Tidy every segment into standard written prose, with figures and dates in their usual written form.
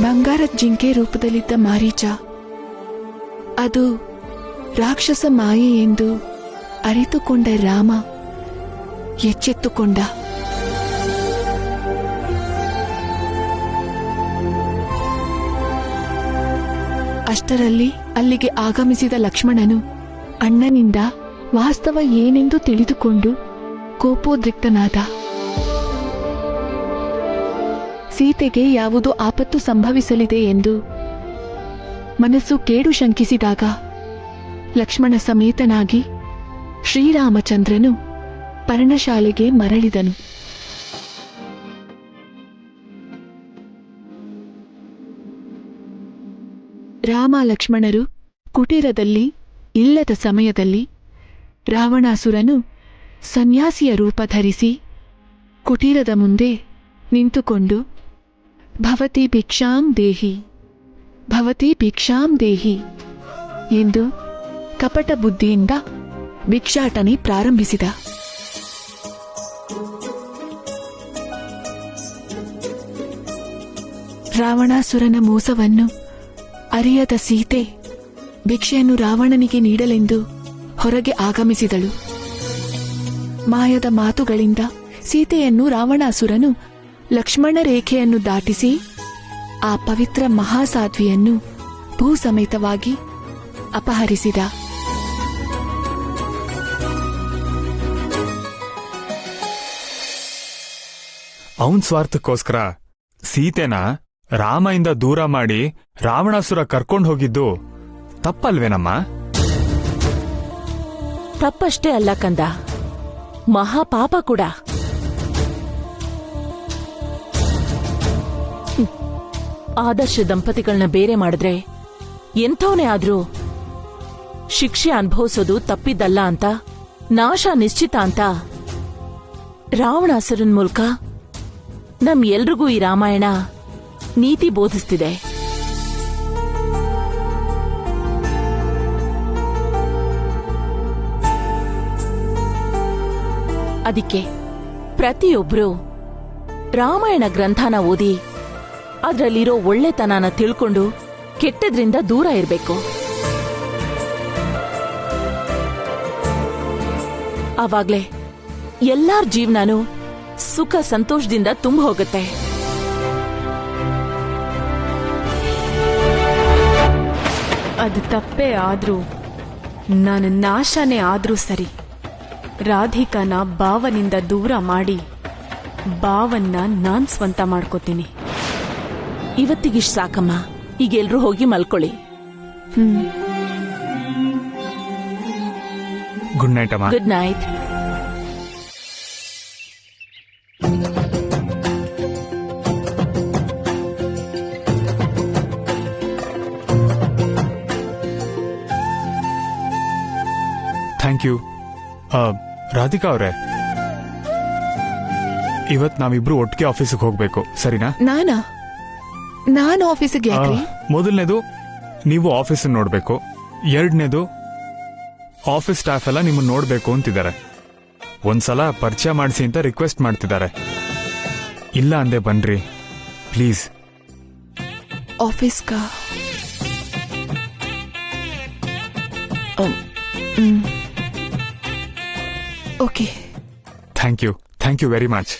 ಬಂಗಾರದ ಜಿಂಕೆ ರೂಪದಲ್ಲಿದ್ದ ಮಾರೀಚ ಅದು ರಾಕ್ಷಸ ಮಾಯೆ ಎಂದು ಅರಿತುಕೊಂಡ ರಾಮ ಎಚ್ಚೆತ್ತುಕೊಂಡ. ಅಷ್ಟರಲ್ಲಿ ಅಲ್ಲಿಗೆ ಆಗಮಿಸಿದ ಲಕ್ಷ್ಮಣನು ಅಣ್ಣನಿಂದ ವಾಸ್ತವ ಏನೆಂದು ತಿಳಿದುಕೊಂಡು ಕೋಪೋದ್ರಿಕ್ತನಾದ. ಸೀತೆಗೆ ಯಾವುದೋ ಆಪತ್ತು ಸಂಭವಿಸಲಿದೆ ಎಂದು ಮನಸ್ಸು ಕೇಡು ಶಂಕಿಸಿದಾಗ ಲಕ್ಷ್ಮಣ ಸಮೇತನಾಗಿ ಶ್ರೀರಾಮಚಂದ್ರನು ಪರ್ಣಶಾಲೆಗೆ ಮರಳಿದನು. ರಾಮ ಲಕ್ಷ್ಮಣರು ಕುಟೀರದಲ್ಲಿ ಇಲ್ಲದ ಸಮಯದಲ್ಲಿ ರಾವಣಾಸುರನು ಸನ್ಯಾಸಿಯ ರೂಪ ಧರಿಸಿ ಕುಟೀರದ ಮುಂದೆ ನಿಂತುಕೊಂಡು ಭವತಿ ಭಿಕ್ಷಾಂ ದೇಹಿ, ಭವತಿ ಭಿಕ್ಷಾಂ ದೇಹಿ ಎಂದು ಕಪಟ ಬುದ್ಧಿಯಿಂದ ಭಿಕ್ಷಾಟನೆ ಪ್ರಾರಂಭಿಸಿದ. ರಾವಣಾಸುರನ ಮೋಸವನ್ನು ಅರಿಯದ ಸೀತೆ ಭಿಕ್ಷೆಯನ್ನು ರಾವಣನಿಗೆ ನೀಡಲೆಂದು ಹೊರಗೆ ಆಗಮಿಸಿದಳು. ಮಾಯದ ಮಾತುಗಳಿಂದ ಸೀತೆಯನ್ನು ರಾವಣಾಸುರನು ಲಕ್ಷ್ಮಣ ರೇಖೆಯನ್ನು ದಾಟಿಸಿ ಆ ಪವಿತ್ರ ಮಹಾಸಾಧ್ವಿಯನ್ನು ಭೂಸಮೇತವಾಗಿ ಅಪಹರಿಸಿದ. ಅವನ್ ಸ್ವಾರ್ಥಕ್ಕೋಸ್ಕರ ಸೀತೆನ ರಾಮಯಿಂದ ದೂರ ಮಾಡಿ ರಾವಣಾಸುರ ಕರ್ಕೊಂಡು ಹೋಗಿದ್ದು ತಪ್ಪಲ್ವೇನಮ್ಮ? ತಪ್ಪಷ್ಟೇ ಅಲ್ಲ ಕಂದ, ಮಹಾಪಾಪ ಕೂಡ. ಆದರ್ಶ ದಂಪತಿಗಳನ್ನ ಬೇರೆ ಮಾಡಿದ್ರೆ ಎಂಥವನೇ ಆದ್ರೂ ಶಿಕ್ಷೆ ಅನುಭವಿಸೋದು ತಪ್ಪಿದ್ದಲ್ಲ ಅಂತ, ನಾಶ ನಿಶ್ಚಿತ ಅಂತ ರಾವಣಾಸುರನ್ ಮೂಲಕ ನಮ್ ಎಲ್ರಿಗೂ ಈ ರಾಮಾಯಣ ನೀತಿ ಬೋಧಿಸ್ತಿದೆ. ಅದಕ್ಕೆ ಪ್ರತಿಯೊಬ್ರು ರಾಮಾಯಣ ಗ್ರಂಥನ ಓದಿ ಅದ್ರಲ್ಲಿರೋ ಒಳ್ಳೆತನನ ತಿಳ್ಕೊಂಡು ಕೆಟ್ಟದ್ರಿಂದ ದೂರ ಇರಬೇಕು. ಆವಾಗ್ಲೇ ಎಲ್ಲಾರ ಜೀವನನೂ ಸುಖ ಸಂತೋಷದಿಂದ ತುಂಬ ಹೋಗುತ್ತೆ. ಅದು ತಪ್ಪೇ ಆದ್ರೂ, ನನ್ನ ನಾಶನೇ ಆದ್ರೂ ಸರಿ, ರಾಧಿಕಾನ ಭಾವನಿಂದ ದೂರ ಮಾಡಿ ಭಾವನ್ನ ನಾನ್ ಸ್ವಂತ ಮಾಡ್ಕೋತೀನಿ. ಇವತ್ತಿಗಿಷ್ಟು ಸಾಕಮ್ಮ, ಈಗ ಎಲ್ರೂ ಹೋಗಿ ಮಲ್ಕೊಳ್ಳಿ. ಗುಡ್ ನೈಟ್ ಅಮ್ಮ. Good night. Thank you. Radhika ಅವರೇ, ಇವತ್ ನಾವಿಬ್ರು ಒಟ್ಟಿಗೆ ಆಫೀಸಿಗೆ ಹೋಗ್ಬೇಕು, ಸರಿನಾ? ನಾನು ಆಫೀಸಿಗೆ ಯಾಕ್ರಿ? ಮೊದಲನೇದು ನೀವು ಆಫೀಸ್ ನೋಡ್ಬೇಕು, ಎರಡನೇದು ಆಫೀಸ್ ಸ್ಟಾಫ್ ಎಲ್ಲ ನಿಮ್ಮನ್ನ ನೋಡ್ಬೇಕು ಅಂತಿದ್ದಾರೆ. ಒಂದ್ಸಲ ಪರಿಚಯ ಮಾಡಿಸಿ ಅಂತ ರಿಕ್ವೆಸ್ಟ್ ಮಾಡ್ತಿದ್ದಾರೆ. ಇಲ್ಲ ಅಂದೆ ಬನ್ರಿ ಪ್ಲೀಸ್. ಆಫೀಸ್ಗ okay. Thank you very much.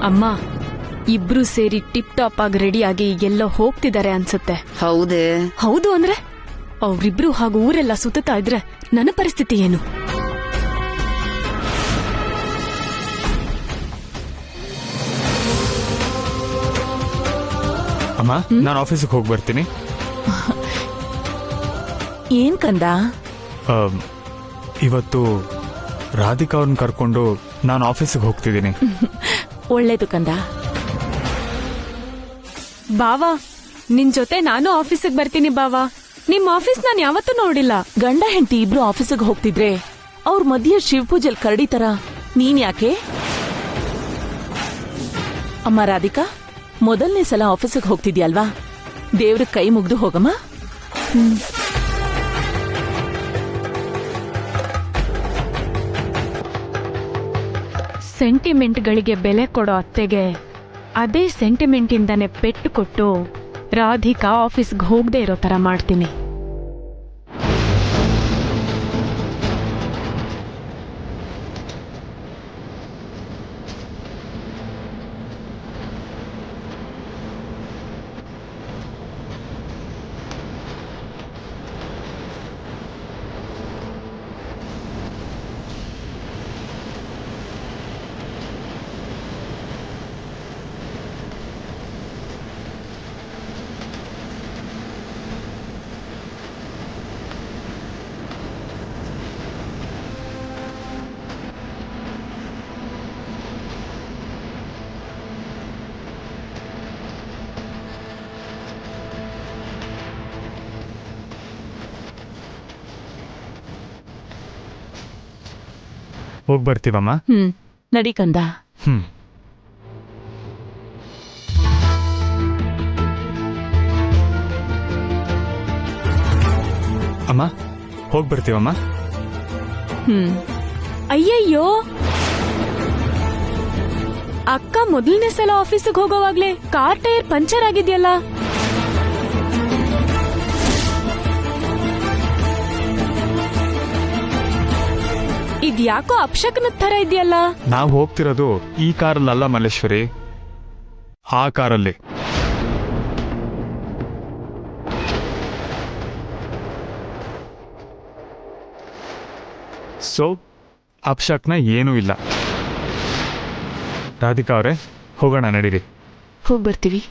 ಅಮ್ಮ, ಇಬ್ರು ಸೇರಿ ಟಿಪ್ ಟಾಪ್ ಆಗಿ ರೆಡಿಯಾಗಿ ಎಲ್ಲೋ ಹೋಗ್ತಿದ್ದಾರೆ ಅನ್ಸುತ್ತೆ. ಹೌದೇ? ಹೌದು ಅಂದ್ರೆ ಅವ್ರಿಬ್ರು ಹಾಗೂ ಊರೆಲ್ಲ ಸುತ್ತಾ ಇದ್ರೆ ನನ್ನ ಪರಿಸ್ಥಿತಿ ಏನು? ಅಮ್ಮ, ನಾನು ಆಫೀಸಿಗೆ ಹೋಗಿ ಬರ್ತೀನಿ. ಏನ್ ಕಂದ? ಇವತ್ತು ರಾಧಿಕಾ ಅವ್ರನ್ನ ಕರ್ಕೊಂಡು ನಾನು ಆಫೀಸಿಗೆ ಹೋಗ್ತಿದ್ದೀನಿ. ಒಳ್ಳೇದು ಕಂದ. ಬಾವಾ, ನಿನ್ ಜೊತೆ ನಾನು ಆಫೀಸಿಗೆ ಬರ್ತೀನಿ ಬಾವಾ. ನಿಮ್ ಆಫೀಸ್ ನಾನು ಯಾವತ್ತೂ ನೋಡಿಲ್ಲ. ಗಂಡ ಹೆಂಡತಿ ಇಬ್ರು ಆಫೀಸಿಗೆ ಹೋಗ್ತಿದ್ರೆ ಅವ್ರ ಮಧ್ಯೆ ಶಿವಪೂಜೆಲ್ ಕರಡಿ ತರ ನೀನ್ ಯಾಕೆ? ಅಮ್ಮ ರಾಧಿಕಾ, ಮೊದಲನೇ ಸಲ ಆಫೀಸಿಗೆ ಹೋಗ್ತಿದ್ಯಲ್ವಾ, ದೇವ್ರ ಕೈ ಮುಗ್ದು ಹೋಗಮ್ಮ. ಸೆಂಟಿಮೆಂಟ್ಗಳಿಗೆ ಬೆಲೆ ಕೊಡೋ ಅತ್ತೆಗೆ ಅದೇ ಸೆಂಟಿಮೆಂಟಿಂದಾನೆ ಪೆಟ್ಟು ಕೊಟ್ಟು ರಾಧಿಕಾ ಆಫೀಸ್ಗೆ ಹೋಗದೆ ಇರೋ ಥರ ಮಾಡ್ತೀನಿ. ಹೋಗಿ ಬರ್ತೀವಮ್ಮ. ನಡಿ ಕಂದ. ಅಮ್ಮ ಹೋಗಿ ಬರ್ತೀವಮ್ಮ. ಅಯ್ಯಯ್ಯೋ, ಅಕ್ಕ ಮೊದಲನೇ ಸಲ ಆಫೀಸಿಗೆ ಹೋಗೋವಾಗ್ಲೇ ಕಾರ್ ಟೈರ್ ಪಂಚರ್ ಆಗಿದ್ಯಲ್ಲ. ಇದ್ಯಾಕೋ ಅಪಶಕನದ ತರ ಇದೆಯಲ್ಲ. ನಾವು ಹೋಗ್ತಿರೋದು ಈ ಕಾರಲ್ಲಲ್ಲ ಮಲ್ಲೇಶ್ವರಿ, ಆ ಕಾರಲ್ಲಿ. ಸೊ ಅಪಶಕ್ನ ಏನೂ ಇಲ್ಲ. ರಾಧಿಕಾ ಅವರೇ, ಹೋಗೋಣ ನಡೀರಿ. ಹೋಗಿ ಬರ್ತೀವಿ.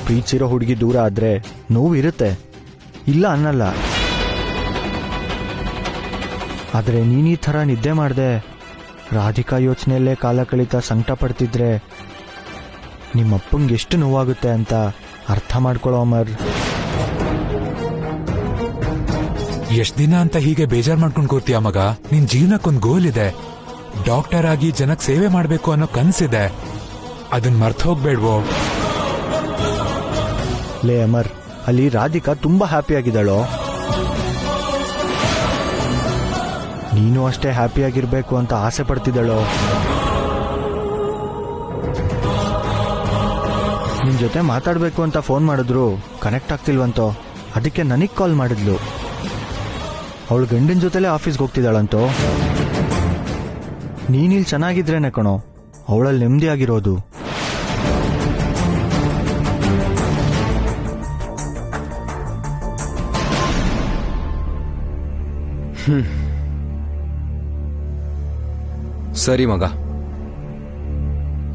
ಪ್ರೀತಿಸಿರೋ ಹುಡುಗಿ ದೂರ ಆದ್ರೆ ನೋವು ಇರುತ್ತೆ, ಇಲ್ಲ ಅನ್ನಲ್ಲ. ಆದರೆ ನೀನೀ ಥರ ನಿದ್ದೆ ಮಾಡದೆ ರಾಧಿಕಾ ಯೋಚನೆಯಲ್ಲೇ ಕಾಲ ಕಳೀತಾ ಸಂಕಟ ಪಡ್ತಿದ್ರೆ ನಿಮ್ಮಪ್ಪಂಗೆ ಎಷ್ಟು ನೋವಾಗುತ್ತೆ ಅಂತ ಅರ್ಥ ಮಾಡ್ಕೊಳ್ಳೋ ಅಮರ್. ಎಷ್ಟ್ ದಿನ ಅಂತ ಹೀಗೆ ಬೇಜಾರ್ ಮಾಡ್ಕೊಂಡ್ ಕೂರ್ತೀಯ ಮಗ? ನಿನ್ ಜೀವನಕ್ಕೊಂದ್ ಗೋಲ್ ಇದೆ, ಡಾಕ್ಟರ್ ಆಗಿ ಜನಕ್ ಸೇವೆ ಮಾಡ್ಬೇಕು ಅನ್ನೋ ಕನ್ಸಿದೆ, ಅದನ್ ಮರ್ತ್ ಹೋಗ್ಬೇಡ್ವೋ? ಲೇ ಅಮರ್, ಅಲ್ಲಿ ರಾಧಿಕಾ ತುಂಬಾ ಹ್ಯಾಪಿ ಆಗಿದ್ದಾಳೋ. ನೀನು ಅಷ್ಟೇ ಹ್ಯಾಪಿಯಾಗಿರ್ಬೇಕು ಅಂತ ಆಸೆ ಪಡ್ತಿದ್ದಾಳೋ. ನಿನ್ ಜೊತೆ ಮಾತಾಡ್ಬೇಕು ಅಂತ ಫೋನ್ ಮಾಡಿದ್ರು ಕನೆಕ್ಟ್ ಆಗ್ತಿಲ್ವಂತೋ, ಅದಕ್ಕೆ ನನಗ್ ಕಾಲ್ ಮಾಡಿದ್ಲು. ಅವಳು ಗಂಡಿನ ಜೊತೆಲೇ ಆಫೀಸ್ಗೆ ಹೋಗ್ತಿದ್ದಾಳಂತೋ. ನೀನಿಲ್ ಚೆನ್ನಾಗಿದ್ರೇನೆ ಕಣೋ ಅವಳಲ್ಲಿ ನೆಮ್ಮದಿ ಆಗಿರೋದು. ಸರಿ ಮಗ,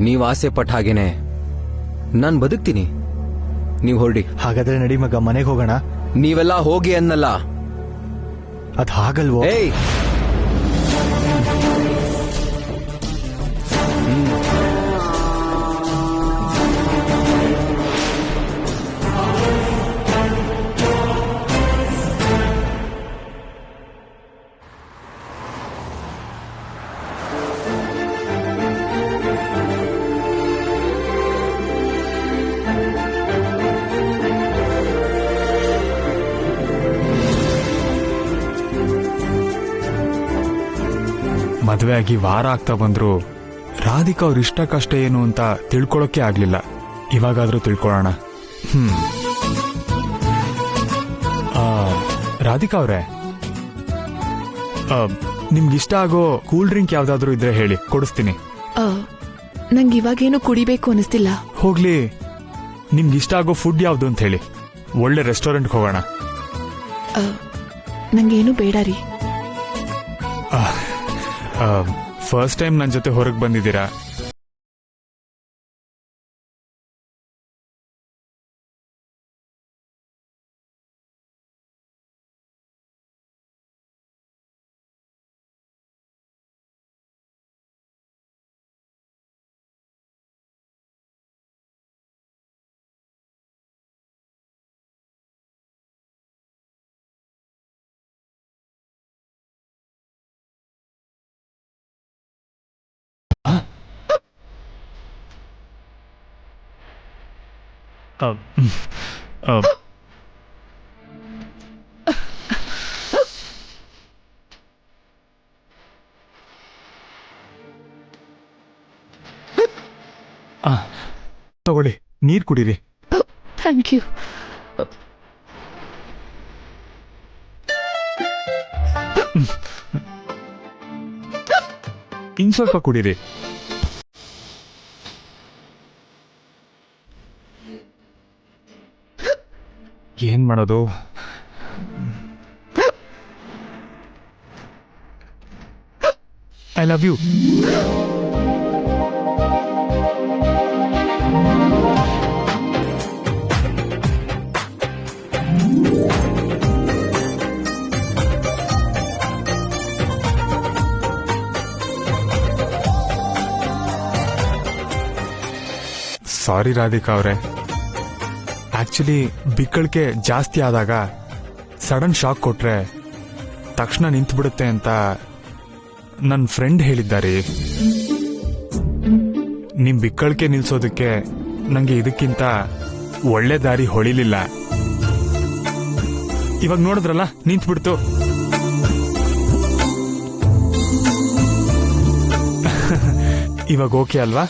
ನೀವ್ ಆಸೆ ಪಟ್ಟ ಹಾಗೇನೆ ನಾನ್ ಬದುಕ್ತೀನಿ, ನೀವ್ ಹೊರಡಿ. ಹಾಗಾದ್ರೆ ನಡಿ ಮಗ, ಮನೆಗೆ ಹೋಗೋಣ. ನೀವೆಲ್ಲ ಹೋಗಿ ಅನ್ನಲ್ಲ, ಅದ್ ಹಾಗಲ್ವೋ? ಏಯ್, ಮದುವೆ ಆಗಿ ವಾರ ಆಗ್ತಾ ಬಂದ್ರು ರಾಧಿಕಾ ಅವ್ರ ಇಷ್ಟ ಕಷ್ಟ ಏನು ಅಂತ ತಿಳ್ಕೊಳಕ್ಕೆ ಆಗ್ಲಿಲ್ಲ. ಇವಾಗಾದ್ರೂ ತಿಳ್ಕೊಳ್ಳೋಣ. ರಾಧಿಕಾ ಅವ್ರೆ, ನಿಮ್ಗಿಷ್ಟ ಆಗೋ ಕೂಲ್ ಡ್ರಿಂಕ್ ಯಾವ್ದಾದ್ರು ಇದ್ರೆ ಹೇಳಿ, ಕೊಡಿಸ್ತೀನಿ. ನಂಗೆ ಇವಾಗೇನು ಕುಡಿಬೇಕು ಅನಿಸ್ತಿಲ್ಲ. ಹೋಗ್ಲಿ, ನಿಮ್ಗಿಷ್ಟ ಆಗೋ ಫುಡ್ ಯಾವ್ದು ಅಂತ ಹೇಳಿ, ಒಳ್ಳೆ ರೆಸ್ಟೋರೆಂಟ್ಗೆ ಹೋಗೋಣ. ನಂಗೇನು ಬೇಡ ರೀ. ಫಸ್ಟ್ ಟೈಮ್ ನನ್ನ ಜೊತೆ ಹೊರಗೆ ಬಂದಿದ್ದೀರಾ. ತಗೊಳ್ಳಿ, ನೀರ್ ಕುಡೀರಿ. Thank you. ಇನ್ ಸ್ವಲ್ಪ ಕುಡೀರಿ. ಏನ್ ಮಾಡೋದು? I love you. Sorry Radhika ಅವರೇ, ಆಕ್ಚುಲಿ ಬಿಕ್ಕಳಿಕೆ ಜಾಸ್ತಿ ಆದಾಗ ಸಡನ್ ಶಾಕ್ ಕೊಟ್ರೆ ತಕ್ಷಣ ನಿಂತು ಬಿಡುತ್ತೆ ಅಂತ ನನ್ನ ಫ್ರೆಂಡ್ ಹೇಳಿದ್ದಾರೆ. ನಿಮ್ ಬಿಕ್ಕಳಿಕೆ ನಿಲ್ಸೋದಕ್ಕೆ ನಂಗೆ ಇದಕ್ಕಿಂತ ಒಳ್ಳೆ ದಾರಿ ಹೊಳಿಲಿಲ್ಲ. ಇವಾಗ ನೋಡಿದ್ರಲ್ಲ, ನಿಂತು ಬಿಡ್ತು. ಇವಾಗ ಓಕೆ ಅಲ್ವಾ?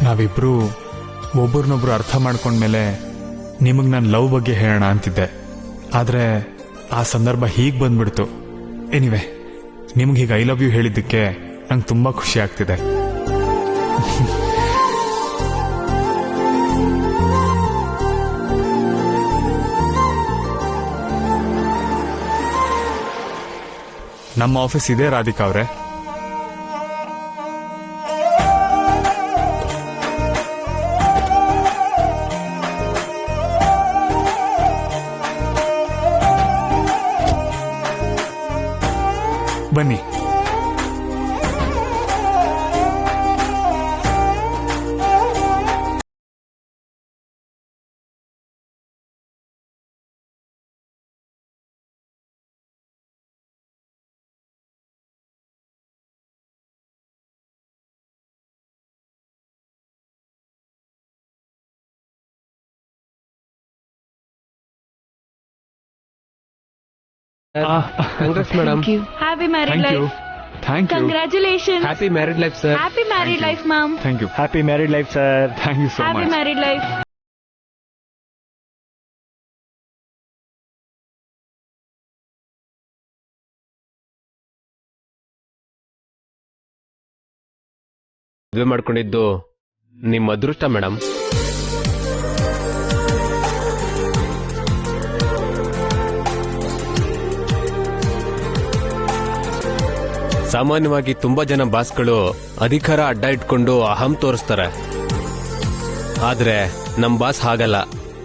ನಾವಿಬ್ರು ಒಬ್ಬರನ್ನೊಬ್ರು ಅರ್ಥ ಮಾಡ್ಕೊಂಡ್ಮೇಲೆ ನಿಮಗ್ ನಾನು ಲವ್ ಬಗ್ಗೆ ಹೇಳೋಣ ಅಂತಿದ್ದೆ. ಆದ್ರೆ ಆ ಸಂದರ್ಭ ಹೀಗೆ ಬಂದ್ಬಿಡ್ತು. ಎನಿವೆ, ನಿಮ್ಗೆ ಹೀಗೆ ಐ ಲವ್ ಯು ಹೇಳಿದ್ದಕ್ಕೆ ನಂಗೆ ತುಂಬಾ ಖುಷಿ ಆಗ್ತಿದೆ. ನಮ್ಮ ಆಫೀಸ್ ಇದೆ ರಾಧಿಕಾ ಅವರೇ. ಬನ್ನಿ. Congrats, madam. Thank you. Happy married thank you. life. Thank you. Congratulations. Happy married life, sir. Happy married life, ma'am. Thank you. Happy married life sir. Thank you so Happy much. married life. ಮದುವೆ ಮಾಡ್ಕೊಂಡಿದ್ದು ನಿಮ್ಮ ಅದೃಷ್ಟ madam. ಸಾಮಾನ್ಯವಾಗಿ ತುಂಬಾ ಜನ ಬಾಸ್ಗಳು ಅಧಿಕಾರ ಅಡ್ಡ ಇಟ್ಕೊಂಡು ಅಹಂ ತೋರಿಸ್ತಾರೆ. ಆದ್ರೆ ನಮ್ ಬಾಸ್ ಹಾಗಲ್ಲ,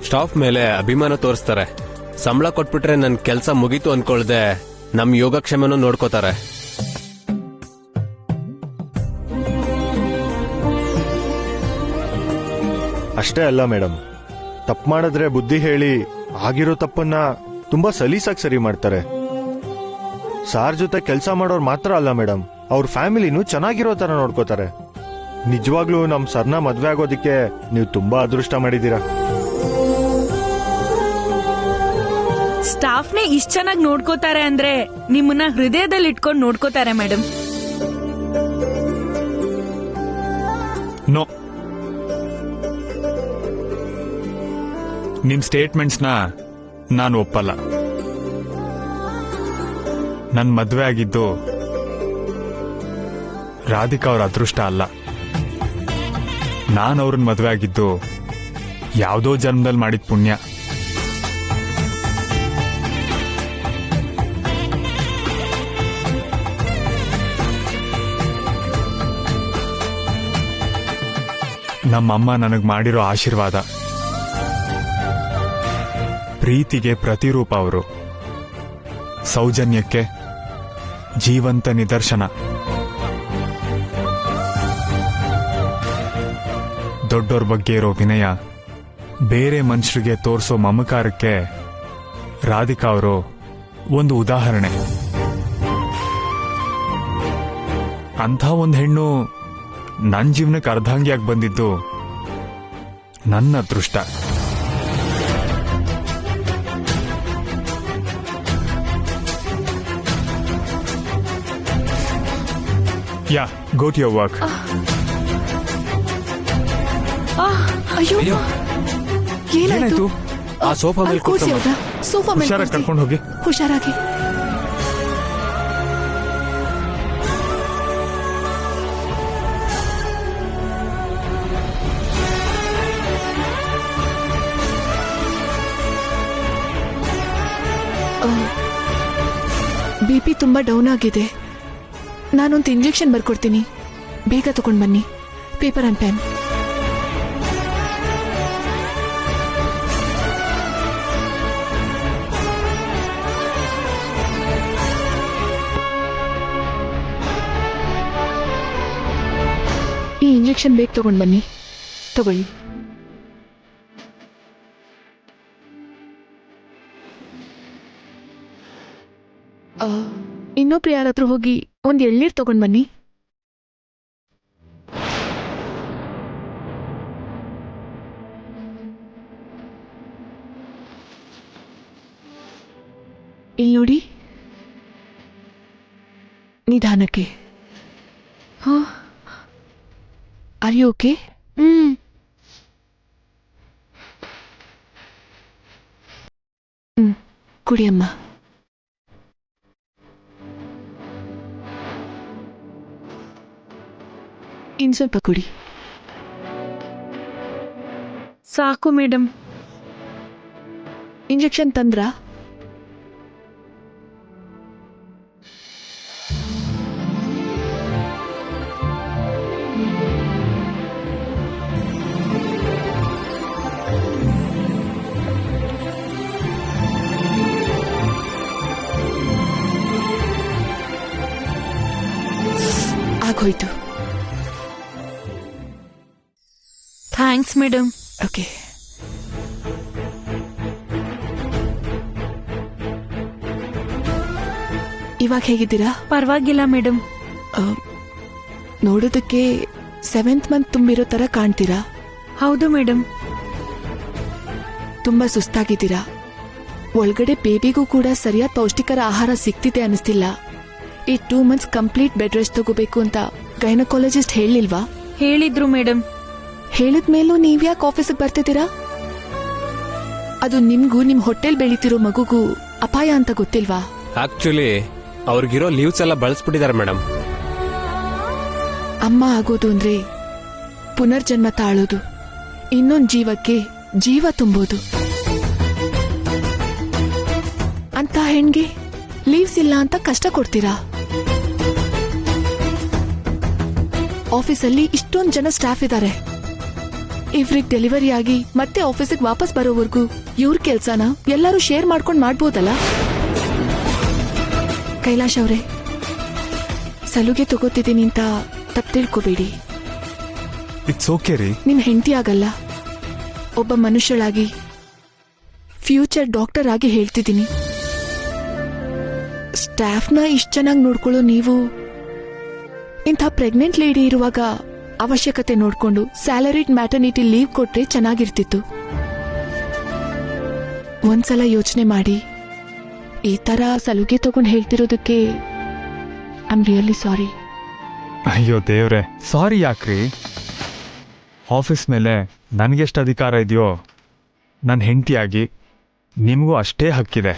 ಸ್ಟಾಫ್ ಮೇಲೆ ಅಭಿಮಾನ ತೋರಿಸ್ತಾರೆ. ಸಂಬಳ ಕೊಟ್ಬಿಟ್ರೆ ನನ್ ಕೆಲ್ಸ ಮುಗೀತು ಅನ್ಕೊಳ್ದೆ ನಮ್ ಯೋಗಕ್ಷೇಮನೂ ನೋಡ್ಕೋತಾರೆ. ಅಷ್ಟೇ ಅಲ್ಲ ಮೇಡಮ್, ತಪ್ಪು ಮಾಡಿದ್ರೆ ಬುದ್ಧಿ ಹೇಳಿ ಆಗಿರೋ ತಪ್ಪನ್ನ ತುಂಬಾ ಸಲೀಸಾಗಿ ಸರಿ ಮಾಡ್ತಾರೆ. ಸಾರ್ ಜೊತೆ ಕೆಲಸ ಮಾಡೋರು ಮಾತ್ರ ಅಲ್ಲ ಮೇಡಮ್, ಅವ್ರ ಫ್ಯಾಮಿಲಿನೂ ಚೆನ್ನಾಗಿರೋ ತರ ನೋಡ್ಕೋತಾರೆ. ನಿಜವಾಗ್ಲೂ ನಮ್ ಸರ್ನ ಮದ್ವೆ ಆಗೋದಿಕ್ಕೆ ನೀವು ತುಂಬಾ ಅದೃಷ್ಟ ಮಾಡಿದೀರಾ. ಸ್ಟಾಫ್ನೇ ಇಷ್ಟ ಚೆನ್ನಾಗಿ ನೋಡ್ಕೋತಾರೆ ಅಂದ್ರೆ ನಿಮ್ಮನ್ನ ಹೃದಯದಲ್ಲಿ ಇಟ್ಕೊಂಡು ನೋಡ್ಕೋತಾರೆ ಮೇಡಮ್. ನೋ, ನಿಮ್ ಸ್ಟೇಟ್ಮೆಂಟ್ಸ್ನ ನಾನು ಒಪ್ಪಲ್ಲ. ನನ್ ಮದ್ವೆ ಆಗಿದ್ದು ರಾಧಿಕಾ ಅವ್ರ ಅದೃಷ್ಟ ಅಲ್ಲ. ನಾನು ಅವ್ರನ್ನ ಮದ್ವೆ ಆಗಿದ್ದು ಯಾವುದೋ ಜನ್ಮದಲ್ಲಿ ಮಾಡಿದ ಪುಣ್ಯ. ನಮ್ಮಮ್ಮ ನನಗ್ ಮಾಡಿರೋ ಆಶೀರ್ವಾದ, ಪ್ರೀತಿಗೆ ಪ್ರತಿರೂಪ ಅವರು, ಸೌಜನ್ಯಕ್ಕೆ ಜೀವಂತ ನಿದರ್ಶನ. ದೊಡ್ಡೋರ್ ಬಗ್ಗೆ ಇರೋ ವಿನಯ, ಬೇರೆ ಮನುಷ್ಯರಿಗೆ ತೋರಿಸೋ ಮಮಕಾರಕ್ಕೆ ರಾಧಿಕಾ ಅವರು ಒಂದು ಉದಾಹರಣೆ. ಅಂಥ ಒಂದು ಹೆಣ್ಣು ನನ್ನ ಜೀವನಕ್ಕೆ ಅರ್ಧಾಂಗಿಯಾಗಿ ಬಂದಿದ್ದು ನನ್ನ ಅದೃಷ್ಟ. ಯಾ, ಗೋ ಟು ಯೋರ್ ವರ್ಕ್. ಅಯ್ಯೋ, ಏನಾಯ್ತು? ಆ ಸೋಫಾ ಮೇಲೆ ಕೂರ್ಸಿ ಅವ್ರನ್ನ. ಸೋಫಾ ಮೇಲೆ ಹುಷಾರಾಗಿ ಕೂರ್ಸಿ. ಕರ್ಕೊಂಡು ಹೋಗಿ. ಹುಷಾರಾಗಿ. BP ತುಂಬಾ ಡೌನ್ ಆಗಿದೆ. ನಾನೊಂದು ಇಂಜೆಕ್ಷನ್ ಬರ್ಕೊಡ್ತೀನಿ, ಬೇಗ ತಗೊಂಡ್ ಬನ್ನಿ. Paper and pen. ಈ ಇಂಜೆಕ್ಷನ್ ಬೇಗ ತಗೊಂಡ್ ಬನ್ನಿ. ತಗೊಳ್ಳಿ. ಇನ್ನೊಬ್ರು ಯಾರಾದ್ರೂ ಹೋಗಿ ಒಂದ್ ಎಳ್ನೀರ್ ತಗೊಂಡ್ ಬನ್ನಿ. ಇಲ್ಲಿ ನೋಡಿ, ನಿಧಾನಕ್ಕೆ. ಹಾ, ಆರ್ ಯು ಓಕೆ? ಕುಡಿಯಮ್ಮ. ಇನ್ ಸ್ವಲ್ಪ ಕುಡಿ. ಸಾಕು ಮೇಡಮ್. ಇಂಜೆಕ್ಷನ್ ತಂದ್ರಾ? ಆಗೋಯ್ತು. Thanks madam. ಓಕೆ. ಇವಾಗ ಹೇಗಿದ್ದೀರಾ? ಪರವಾಗಿಲ್ಲ ಮೇಡಮ್. ನೋಡೋದಕ್ಕೆ 7th ಮಂತ್ ತುಂಬಿರೋ ತರ ಕಾಣ್ತೀರಾ. ಹೌದು ಮೇಡಮ್. ತುಂಬಾ ಸುಸ್ತಾಗಿದ್ದೀರಾ. ಒಳಗಡೆ ಬೇಬಿಗೂ ಕೂಡ ಸರಿಯಾದ ಪೌಷ್ಟಿಕರ ಆಹಾರ ಸಿಗ್ತಿದೆ ಅನಿಸ್ತಿಲ್ಲ. ಈ 2 ಮಂತ್ಸ್ ಕಂಪ್ಲೀಟ್ ಬೆಡ್ ರೆಸ್ಟ್ ತಗೋಬೇಕು ಅಂತ ಗೈನಕಾಲಜಿಸ್ಟ್ ಹೇಳಿಲ್ವಾ? ಹೇಳಿದ್ರು ಮೇಡಮ್. ಹೇಳಿದ್ಮೇಲೂ ನೀವ್ಯಾಕೆ ಆಫೀಸಿಗೆ ಬರ್ತಿದ್ದೀರಾ? ಅದು ನಿಮ್ಗೂ ನಿಮ್ ಹೊಟ್ಟೆಲ್ ಬೆಳೀತಿರೋ ಮಗುಗೂ ಅಪಾಯ ಅಂತ ಗೊತ್ತಿಲ್ವಾ? ಆಕ್ಚುಲಿ ಅವ್ರಿಗಿರೋ ಲೀವ್ಸ್ ಎಲ್ಲ ಬಳಸ್ಬಿಟ್ಟಿದ್ದಾರೆ ಮೇಡಮ್. ಅಮ್ಮ ಆಗೋದು ಅಂದ್ರೆ ಪುನರ್ಜನ್ಮ ತಾಳೋದು, ಇನ್ನೊಂದು ಜೀವಕ್ಕೆ ಜೀವ ತುಂಬೋದು. ಅಂತ ಹೆಣ್ಗೆ ಲೀವ್ಸ್ ಇಲ್ಲ ಅಂತ ಕಷ್ಟ ಕೊಡ್ತೀರಾ? ಆಫೀಸಲ್ಲಿ ಇಷ್ಟೊಂದು ಜನ ಸ್ಟಾಫ್ ಇದ್ದಾರೆ. ಇವ್ರಿಗೆ ಡೆಲಿವರಿ ಆಗಿ ಮತ್ತೆ ಆಫೀಸಿಗೆ ವಾಪಸ್ ಬರೋವರೆಗೂ ಇವ್ರ ಕೆಲ್ಸನ ಎಲ್ಲರೂ ಶೇರ್ ಮಾಡ್ಕೊಂಡು ಮಾಡ್ಬೋದಲ್ಲ? ಕೈಲಾಶ್ ಅವರೇ, ಸಲುಗೆ ತಗೋತಿದ್ದೀನಿ ಅಂತ ತಪ್ಪು ತಿಳ್ಕೋಬೇಡಿ. ಇಟ್ಸ್ ಓಕೆ ರೀ. ನಿಮ್ ಹೆಂಡತಿ ಆಗಲ್ಲ, ಒಬ್ಬ ಮನುಷ್ಯಳಾಗಿ ಫ್ಯೂಚರ್ ಡಾಕ್ಟರ್ ಆಗಿ ಹೇಳ್ತಿದ್ದೀನಿ. ಸ್ಟಾಫ್ನ ಇಷ್ಟು ಚೆನ್ನಾಗಿ ನೋಡ್ಕೊಳ್ಳೋ ನೀವು ಇಂಥ ಪ್ರೆಗ್ನೆಂಟ್ ಲೇಡಿ ಇರುವಾಗ ಅವಶ್ಯಕತೆ ನೋಡ್ಕೊಂಡು ಸ್ಯಾಲರಿಡ್ ಮ್ಯಾಟರ್ನಿಟಿ ಲೀವ್ ಕೊಟ್ರೆ ಚೆನ್ನಾಗಿರ್ತಿತ್ತು. ಒಂದ್ಸಲ ಯೋಚನೆ ಮಾಡಿ. ಈ ತರ ಸಲುಗೆ ತಗೊಂಡು ಹೇಳ್ತಿರೋದಕ್ಕೆ ಐ ಆಮ್ ರಿಯಲಿ ಸಾರಿ. ಅಯ್ಯೋ ದೇವ್ರೆ, ಸಾರಿ ಯಾಕ್ರಿ? ಆಫೀಸ್ ಮೇಲೆ ನನಗೆಷ್ಟು ಅಧಿಕಾರ ಇದೆಯೋ ನನ್ನ ಹೆಂಡತಿಯಾಗಿ ನಿಮಗೂ ಅಷ್ಟೇ ಹಕ್ಕಿದೆ.